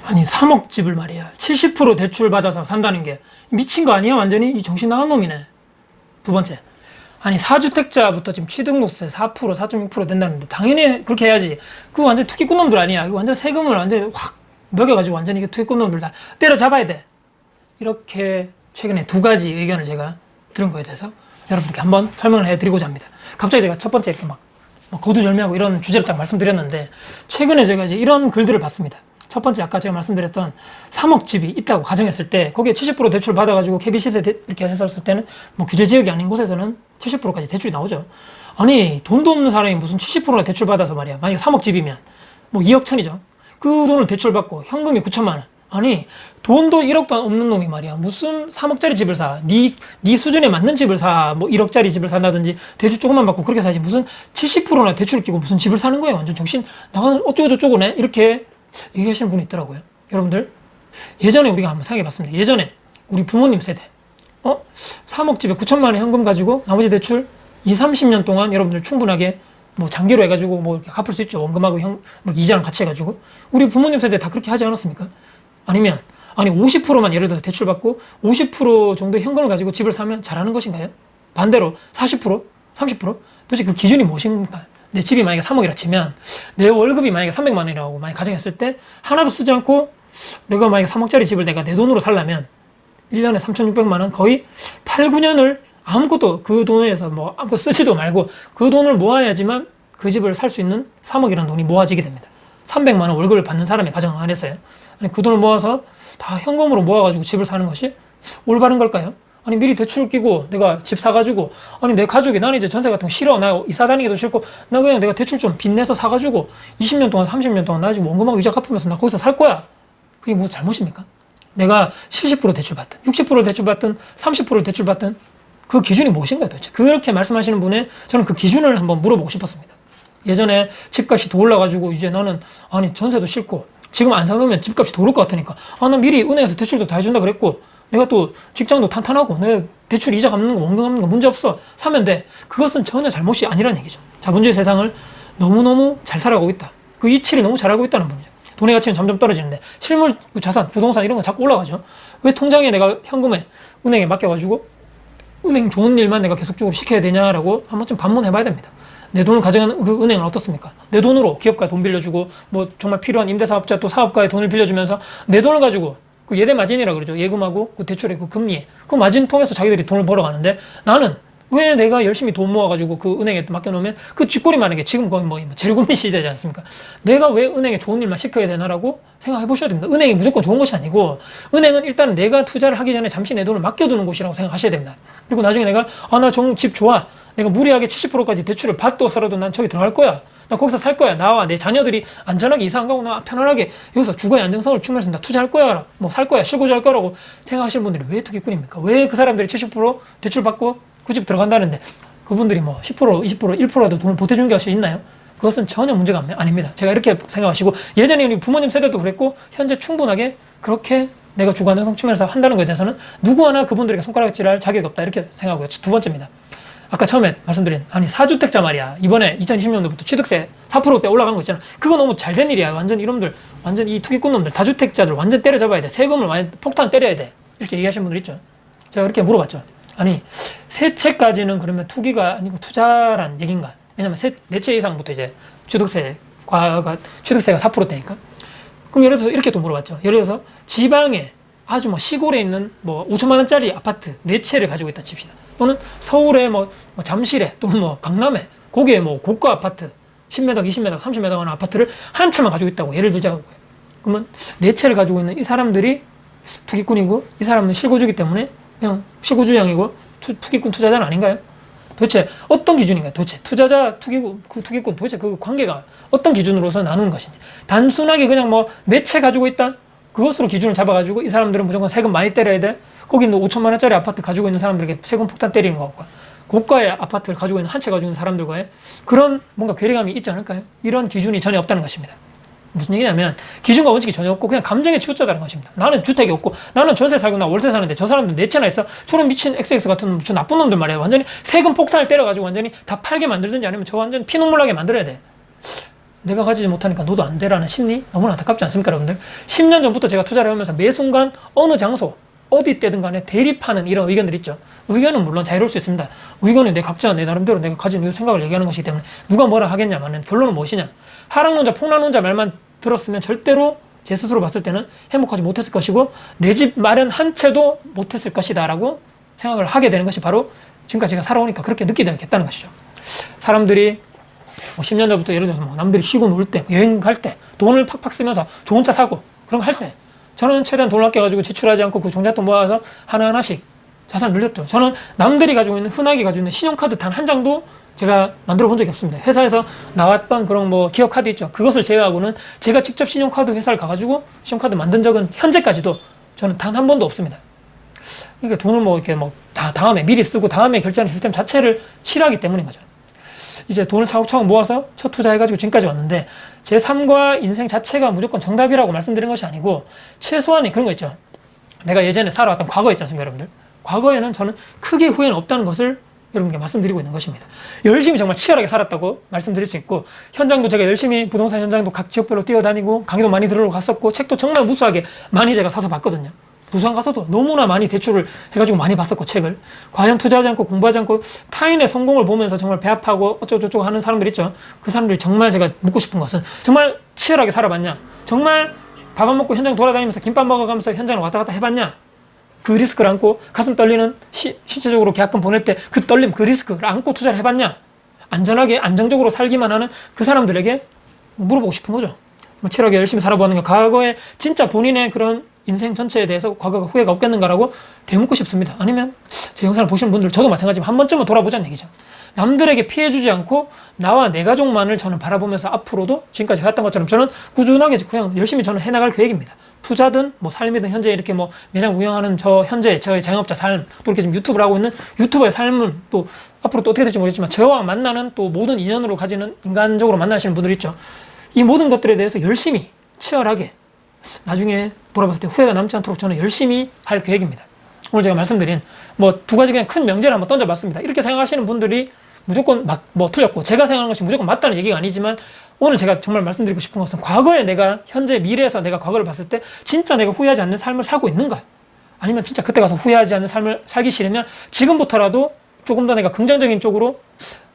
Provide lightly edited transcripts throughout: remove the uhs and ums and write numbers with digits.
아니 3억 집을 말이야 70% 대출 받아서 산다는 게 미친 거 아니야? 완전히 이 정신 나간 놈이네. 두 번째, 아니 4주택자부터 지금 취등록세 4% 4.6% 된다는데 당연히 그렇게 해야지. 그거 완전 투기꾼 놈들 아니야? 이거 완전 세금을 완전 확 먹여가지고 완전히 이게 투기꾼 놈들 다 때려잡아야 돼. 이렇게 최근에 두 가지 의견을 제가 들은 거에 대해서 여러분들께 한번 설명을 해드리고자 합니다. 갑자기 제가 첫 번째 이렇게 막 거두절미하고 이런 주제를 딱 말씀드렸는데, 최근에 제가 이제 이런 글들을 봤습니다. 첫 번째, 아까 제가 말씀드렸던 3억 집이 있다고 가정했을 때 거기에 70% 대출 받아가지고 KB 시세 이렇게 했었을 때는 뭐 규제 지역이 아닌 곳에서는 70%까지 대출이 나오죠. 아니 돈도 없는 사람이 무슨 70%나 대출 받아서 말이야. 만약에 3억 집이면 뭐 2억 천이죠. 그 돈을 대출 받고 현금이 9천만 원. 아니 돈도 1억도 없는 놈이 말이야 무슨 3억짜리 집을 사, 네 수준에 맞는 집을 사, 뭐 1억짜리 집을 산다든지 대출 조금만 받고 그렇게 사지 무슨 70%나 대출을 끼고 무슨 집을 사는 거예요. 완전 정신 나가는 어쩌고 저쩌고네 이렇게 얘기하시는 분이 있더라고요. 여러분들 예전에 우리가 한번 생각해 봤습니다. 예전에 우리 부모님 세대 3억 집에 9천만 원 현금 가지고 나머지 대출 30년 동안 여러분들 충분하게 뭐 장기로 해가지고 뭐 갚을 수 있죠. 원금하고 뭐 이자랑 같이 해가지고 우리 부모님 세대 다 그렇게 하지 않았습니까? 아니면 아니 50%만 예를 들어서 대출 받고 50% 정도 현금을 가지고 집을 사면 잘하는 것인가요? 반대로 40%? 30%? 도대체 그 기준이 무엇인가? 내 집이 만약에 3억이라 치면 내 월급이 만약에 300만 원이라고 만약 가정했을 때 하나도 쓰지 않고 내가 만약에 3억짜리 집을 내가 내 돈으로 살려면 1년에 3,600만 원 거의 8, 9년을 아무것도 그 돈에서 뭐 아무것도 쓰지도 말고 그 돈을 모아야지만 그 집을 살 수 있는 3억이라는 돈이 모아지게 됩니다. 300만 원 월급을 받는 사람의 가정 안에서요. 아니 그 돈을 모아서 다 현금으로 모아가지고 집을 사는 것이 올바른 걸까요? 아니 미리 대출 끼고 내가 집 사가지고 아니 내 가족이 나는 이제 전세 같은 거 싫어 나 이사 다니기도 싫고 나 그냥 내가 대출 좀 빚내서 사가지고 20년 동안 30년 동안 나 지금 원금하고 이자 갚으면서 나 거기서 살 거야. 그게 무슨 잘못입니까? 내가 70% 대출 받든 60% 대출 받든 30% 대출 받든 그 기준이 무엇인가요 도대체? 그렇게 말씀하시는 분의 저는 그 기준을 한번 물어보고 싶었습니다. 예전에 집값이 더 올라가지고 이제 나는 아니 전세도 싫고 지금 안 사놓으면 집값이 더 오를 것 같으니까 나 미리 은행에서 대출도 다 해준다 그랬고 내가 또 직장도 탄탄하고 내가 대출 이자 갚는 거 원금 갚는 거 문제 없어 사면 돼. 그것은 전혀 잘못이 아니라는 얘기죠. 자본주의 세상을 너무너무 잘 살아가고 있다. 그 이치를 너무 잘 알고 있다는 분이죠. 돈의 가치는 점점 떨어지는데 실물 자산 부동산 이런 거 자꾸 올라가죠. 왜 통장에 내가 현금에 은행에 맡겨가지고 은행 좋은 일만 내가 계속적으로 시켜야 되냐라고 한번 좀 반문해 봐야 됩니다. 내 돈을 가져가는 그 은행은 어떻습니까? 내 돈으로 기업가에 돈 빌려주고 뭐 정말 필요한 임대사업자 또 사업가에 돈을 빌려주면서 내 돈을 가지고 그 예대 마진이라 그러죠. 예금하고 그 대출의 그 금리에 그 마진 통해서 자기들이 돈을 벌어가는데 나는 왜 내가 열심히 돈 모아가지고 그 은행에 맡겨놓으면 그 쥐꼬리 많은 게 지금 거의 뭐 제로금리 시대지 않습니까? 내가 왜 은행에 좋은 일만 시켜야 되나라고 생각해 보셔야 됩니다. 은행이 무조건 좋은 것이 아니고 은행은 일단 내가 투자를 하기 전에 잠시 내 돈을 맡겨두는 곳이라고 생각하셔야 됩니다. 그리고 나중에 내가 나 집 좋아. 내가 무리하게 70%까지 대출을 받더라도 난 저기 들어갈 거야. 나 거기서 살 거야. 나와 내 자녀들이 안전하게 이사 안 가고 나 편안하게 여기서 주거의 안정성을 추구해서 나 투자할 거야. 뭐 살 거야. 실거주할 거라고 생각하시는 분들이 왜 투기꾼입니까? 왜 그 사람들이 70% 대출 받고 그 집 들어간다는데 그분들이 뭐 10%, 20%, 1%라도 돈을 보태준 것이 있나요? 그것은 전혀 문제가 아닙니다. 제가 이렇게 생각하시고 예전에 우리 부모님 세대도 그랬고 현재 충분하게 그렇게 내가 주거 안정성 측면에서 한다는 것에 대해서는 누구 하나 그분들에게 손가락질할 자격이 없다 이렇게 생각하고요. 두 번째입니다. 아까 처음에 말씀드린 4주택자 말이야. 이번에 2020년도부터 취득세 4%대 올라간 거 있잖아. 그거 너무 잘 된 일이야. 완전 이놈들 완전 이 투기꾼 놈들 다주택자들 완전 때려잡아야 돼. 세금을 완전 폭탄 때려야 돼. 이렇게 얘기하시는 분들 있죠. 제가 이렇게 물어봤죠. 아니 세 채까지는 그러면 투기가 아니고 투자란 얘기인가? 왜냐면 네 채 이상부터 이제 취득세가 4%대니까. 그럼 예를 들어서 이렇게 또 물어봤죠. 예를 들어서 지방에 아주 뭐 시골에 있는 뭐 5천만 원짜리 아파트 4채를 가지고 있다 칩시다. 또는 서울에 뭐 잠실에 또는 뭐 강남에 거기에 뭐 고가 아파트 10m, 20m, 30m 하는 아파트를 한 채만 가지고 있다고 예를 들자고요. 그러면 4채를 가지고 있는 이 사람들이 투기꾼이고 이 사람은 실거주기 때문에 그냥 실거주형이고 투기꾼 투자자는 아닌가요? 도대체 어떤 기준인가요? 도대체 투자자, 투기꾼 도대체 그 관계가 어떤 기준으로서 나누는 것인지. 단순하게 그냥 뭐 몇 채 가지고 있다? 그것으로 기준을 잡아가지고 이 사람들은 무조건 세금 많이 때려야 돼? 거기 있는 5천만 원짜리 아파트 가지고 있는 사람들에게 세금 폭탄 때리는 것과 고가의 아파트를 가지고 있는 한 채 가지고 있는 사람들과의 그런 뭔가 괴리감이 있지 않을까요? 이런 기준이 전혀 없다는 것입니다. 무슨 얘기냐면 기준과 원칙이 전혀 없고 그냥 감정에 치우쳐다는 것입니다. 나는 주택이 없고 나는 전세 살고 나 월세 사는데 저 사람들 4채나 있어. 저런 미친 XX 같은 저 나쁜 놈들 말이야. 완전히 세금 폭탄을 때려가지고 완전히 다 팔게 만들든지 아니면 저 완전 피눈물 나게 만들어야 돼. 내가 가지지 못하니까 너도 안 되라는 심리 너무나 안타깝지 않습니까, 여러분들? 10년 전부터 제가 투자를 하면서 매 순간 어느 장소 어디 때든 간에 대립하는 이런 의견들 있죠. 의견은 물론 자유로울 수 있습니다. 의견은 내 각자 내 나름대로 내가 가진 생각을 얘기하는 것이기 때문에 누가 뭐라 하겠냐마는 결론은 무엇이냐. 하락론자 폭락론자 말만 들었으면 절대로 제 스스로 봤을 때는 행복하지 못했을 것이고 내 집 마련 한 채도 못했을 것이다 라고 생각을 하게 되는 것이 바로 지금까지 제가 살아오니까 그렇게 느끼게 됐다는 것이죠. 사람들이 뭐 10년 전부터 예를 들어서 뭐 남들이 쉬고 놀 때, 여행 갈 때, 돈을 팍팍 쓰면서 좋은 차 사고 그런 거 할 때 저는 최대한 돈을 아껴가지고 지출하지 않고 그 종잣돈 모아서 하나하나씩 자산을 늘렸죠. 저는 남들이 가지고 있는, 흔하게 가지고 있는 신용카드 단 한 장도 제가 만들어 본 적이 없습니다. 회사에서 나왔던 그런 뭐 기업카드 있죠. 그것을 제외하고는 제가 직접 신용카드 회사를 가가지고 신용카드 만든 적은 현재까지도 저는 단 한 번도 없습니다. 그러니까 돈을 뭐 이렇게 뭐 다음에 미리 쓰고 다음에 결제하는 시스템 자체를 싫어하기 때문인 거죠. 이제 돈을 차곡차곡 모아서 첫 투자해가지고 지금까지 왔는데 제 삶과 인생 자체가 무조건 정답이라고 말씀드린 것이 아니고 최소한의 그런 거 있죠. 내가 예전에 살아왔던 과거 있지 않습니까, 여러분들? 과거에는 저는 크게 후회는 없다는 것을 여러분께 말씀드리고 있는 것입니다. 열심히 정말 치열하게 살았다고 말씀드릴 수 있고 현장도 제가 열심히 부동산 현장도 각 지역별로 뛰어다니고 강의도 많이 들으러 갔었고 책도 정말 무수하게 많이 제가 사서 봤거든요. 부산 가서도 너무나 많이 대출을 해가지고 많이 봤었고 책을 과연 투자하지 않고 공부하지 않고 타인의 성공을 보면서 정말 배 아파하고 어쩌고저쩌고 하는 사람들 있죠. 그 사람들이 정말 제가 묻고 싶은 것은 정말 치열하게 살아봤냐, 정말 밥 안 먹고 현장 돌아다니면서 김밥 먹어가면서 현장을 왔다 갔다 해봤냐, 그 리스크를 안고 가슴 떨리는 신체적으로 계약금 보낼 때 그 떨림, 그 리스크를 안고 투자를 해봤냐, 안전하게 안정적으로 살기만 하는 그 사람들에게 물어보고 싶은 거죠. 치열하게 열심히 살아보는 게 과거에 진짜 본인의 그런 인생 전체에 대해서 과거가 후회가 없겠는가라고 되묻고 싶습니다. 아니면 제 영상을 보시는 분들 저도 마찬가지지만 한 번쯤은 돌아보자는 얘기죠. 남들에게 피해주지 않고 나와 내 가족만을 저는 바라보면서 앞으로도 지금까지 해왔던 것처럼 저는 꾸준하게 그냥 열심히 저는 해나갈 계획입니다. 투자든 뭐 삶이든 현재 이렇게 뭐 매장 운영하는 저 현재 저의 자영업자 삶, 또 이렇게 지금 유튜브를 하고 있는 유튜버의 삶을 또 앞으로 또 어떻게 될지 모르겠지만 저와 만나는 또 모든 인연으로 가지는 인간적으로 만나시는 분들 있죠. 이 모든 것들에 대해서 열심히 치열하게 나중에 돌아봤을 때 후회가 남지 않도록 저는 열심히 할 계획입니다. 오늘 제가 말씀드린 뭐 두 가지 그냥 큰 명제를 한번 던져봤습니다. 이렇게 생각하시는 분들이 무조건 뭐 틀렸고 제가 생각하는 것이 무조건 맞다는 얘기가 아니지만 오늘 제가 정말 말씀드리고 싶은 것은 과거에 내가 현재 미래에서 내가 과거를 봤을 때 진짜 내가 후회하지 않는 삶을 살고 있는가, 아니면 진짜 그때 가서 후회하지 않는 삶을 살기 싫으면 지금부터라도 조금 더 내가 긍정적인 쪽으로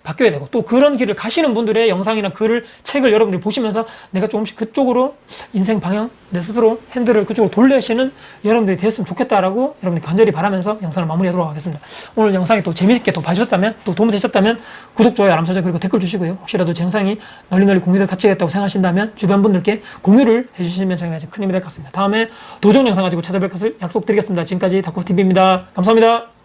바뀌어야 되고, 또 그런 길을 가시는 분들의 영상이나 글을, 책을 여러분들이 보시면서 내가 조금씩 그쪽으로 인생 방향, 내 스스로 핸들을 그쪽으로 돌리시는 여러분들이 되었으면 좋겠다라고 여러분들 간절히 바라면서 영상을 마무리하도록 하겠습니다. 오늘 영상이 또 재미있게 또 봐주셨다면, 또 도움이 되셨다면 구독, 좋아요, 알람 설정, 그리고 댓글 주시고요. 혹시라도 제 영상이 널리 공유될 가치가 있다고 생각하신다면 주변 분들께 공유를 해주시면 저희가 큰 힘이 될 것 같습니다. 다음에 도전 영상 가지고 찾아뵐 것을 약속드리겠습니다. 지금까지 다쿠TV입니다. 감사합니다.